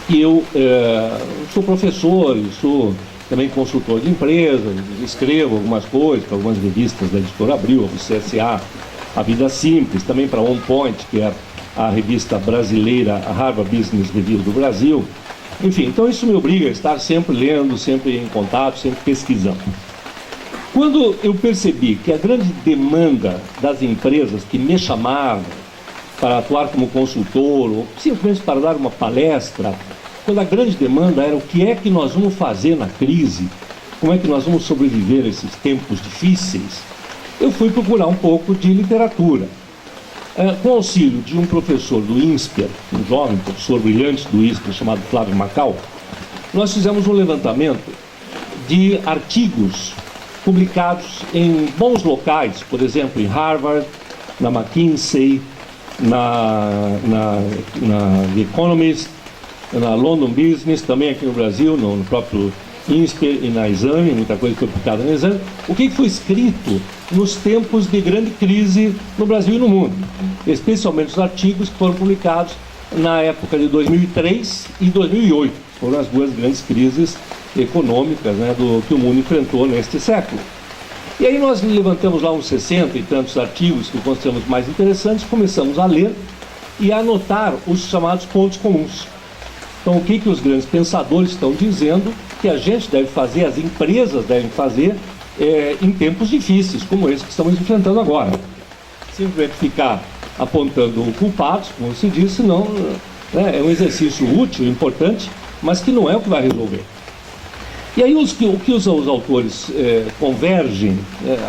que eu sou professor, sou também consultor de empresas, escrevo algumas coisas para algumas revistas da Editora Abril, o CSA, A Vida Simples, também para On Point, que é a revista brasileira, a Harvard Business Review do Brasil. Enfim, então isso me obriga a estar sempre lendo, sempre em contato, sempre pesquisando. Quando eu percebi que a grande demanda das empresas que me chamavam para atuar como consultor, ou simplesmente para dar uma palestra, quando a grande demanda era o que é que nós vamos fazer na crise, como é que nós vamos sobreviver a esses tempos difíceis, eu fui procurar um pouco de literatura. Com auxílio de um professor do INSPER, um jovem professor brilhante do INSPER, chamado Flávio Macau, nós fizemos um levantamento de artigos publicados em bons locais, por exemplo, em Harvard, na McKinsey, na The Economist, na London Business, também aqui no Brasil, no próprio INSPER e na Exame, muita coisa foi publicada na Exame. O que foi escrito nos tempos de grande crise no Brasil e no mundo, especialmente os artigos que foram publicados na época de 2003 e 2008, foram as duas grandes crises econômicas, né, que o mundo enfrentou neste século. E aí nós levantamos lá uns 60 e tantos artigos que consideramos mais interessantes, começamos a ler e a anotar os chamados pontos comuns. Então, o que os grandes pensadores estão dizendo que a gente deve fazer, as empresas devem fazer em tempos difíceis, como esse que estamos enfrentando agora. Simplesmente ficar apontando culpados, como se disse, não, é um exercício útil, importante, mas que não é o que vai resolver. E aí o que os autores convergem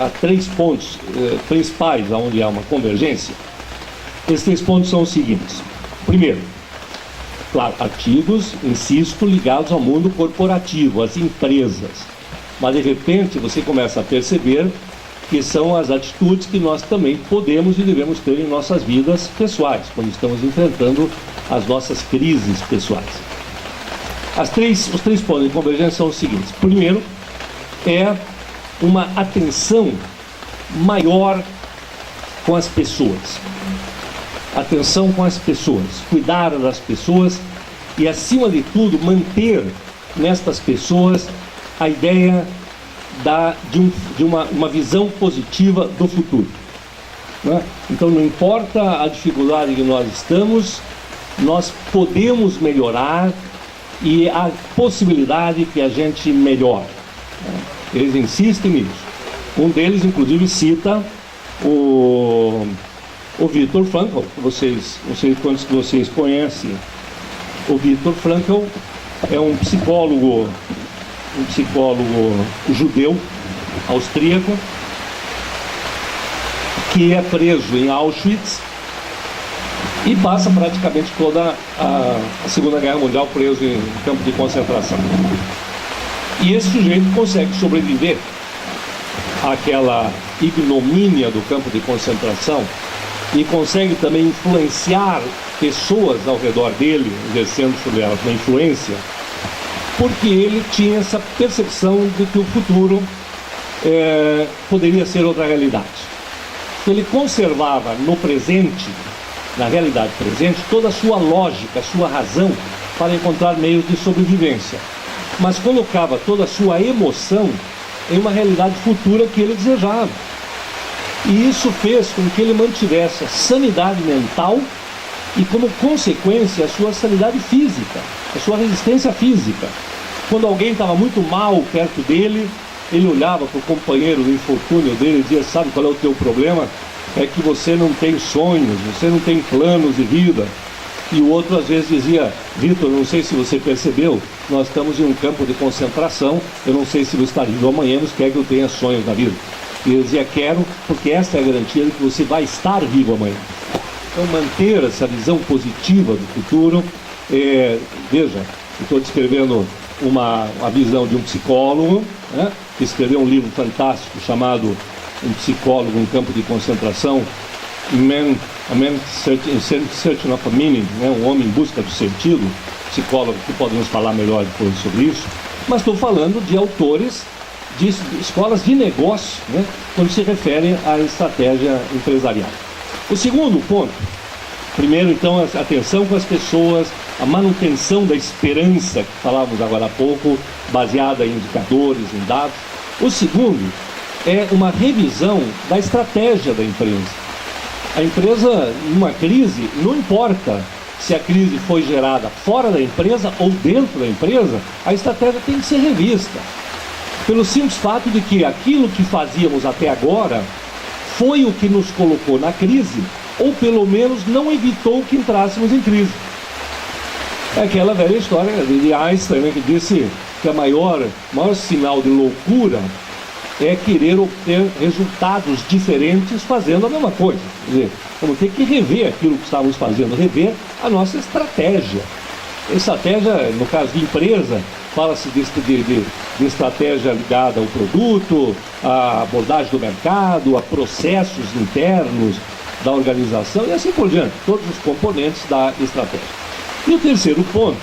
a 3 pontos principais, onde há uma convergência. Esses 3 pontos são os seguintes. Primeiro, claro, artigos, insisto, ligados ao mundo corporativo, às empresas. Mas, de repente, você começa a perceber que são as atitudes que nós também podemos e devemos ter em nossas vidas pessoais, quando estamos enfrentando as nossas crises pessoais. Os 3 pontos de convergência são os seguintes. Primeiro, é uma atenção maior com as pessoas. Atenção com as pessoas, cuidar das pessoas e, acima de tudo, manter nestas pessoas a ideia de uma visão positiva do futuro. Né? Então, não importa a dificuldade que nós estamos, nós podemos melhorar e há possibilidade que a gente melhore. Eles insistem nisso. Um deles, inclusive, cita o Viktor Frankl, que vocês, não sei quantos de vocês conhecem. O Viktor Frankl é um psicólogo judeu, austríaco, que é preso em Auschwitz e passa praticamente toda a Segunda Guerra Mundial preso em campo de concentração. E esse sujeito consegue sobreviver àquela ignomínia do campo de concentração e consegue também influenciar pessoas ao redor dele, exercendo sobre elas uma influência, porque ele tinha essa percepção de que o futuro poderia ser outra realidade. Ele conservava no presente, na realidade presente, toda a sua lógica, a sua razão para encontrar meios de sobrevivência, mas colocava toda a sua emoção em uma realidade futura que ele desejava. E isso fez com que ele mantivesse a sanidade mental e, como consequência, a sua sanidade física, a sua resistência física. Quando alguém estava muito mal perto dele, ele olhava para o companheiro do infortúnio dele e dizia: sabe qual é o teu problema? É que você não tem sonhos, você não tem planos de vida. E o outro às vezes dizia: Vitor, não sei se você percebeu, nós estamos em um campo de concentração, eu não sei se vou estar vivo amanhã, mas quer que eu tenha sonhos na vida. E ele dizia: quero, porque essa é a garantia de que você vai estar vivo amanhã. Então, manter essa visão positiva do futuro. Veja, eu estou descrevendo uma visão de um psicólogo, né, que escreveu um livro fantástico chamado Um Psicólogo em Campo de Concentração, A Man Searching of a Meaning, né, um homem em busca do sentido. Psicólogo, que podemos falar melhor depois sobre isso. Mas estou falando de autores de escolas de negócio, né, quando se refere à estratégia empresarial. O segundo ponto, primeiro então, a atenção com as pessoas, a manutenção da esperança, que falávamos agora há pouco, baseada em indicadores, em dados. O segundo é uma revisão da estratégia da empresa. A empresa, numa crise, não importa se a crise foi gerada fora da empresa ou dentro da empresa, a estratégia tem que ser revista. Pelo simples fato de que aquilo que fazíamos até agora foi o que nos colocou na crise, ou pelo menos não evitou que entrássemos em crise. É aquela velha história de Einstein, né, que disse que o maior sinal de loucura é querer obter resultados diferentes fazendo a mesma coisa. Quer dizer, vamos ter que rever aquilo que estávamos fazendo, rever a nossa estratégia. Estratégia, no caso de empresa, fala-se de estratégia ligada ao produto, à abordagem do mercado, a processos internos da organização e assim por diante, todos os componentes da estratégia. E o terceiro ponto,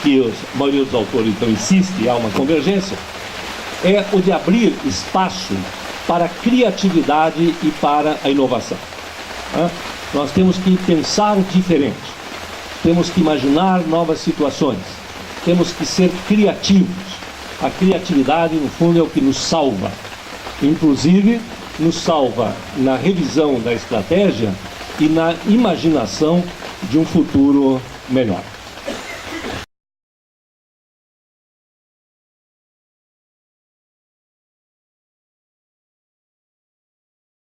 que a maioria dos autores então insiste e há uma convergência, é o de abrir espaço para a criatividade e para a inovação. Nós temos que pensar diferente, temos que imaginar novas situações, temos que ser criativos. A criatividade, no fundo, é o que nos salva. Inclusive, nos salva na revisão da estratégia e na imaginação de um futuro melhor.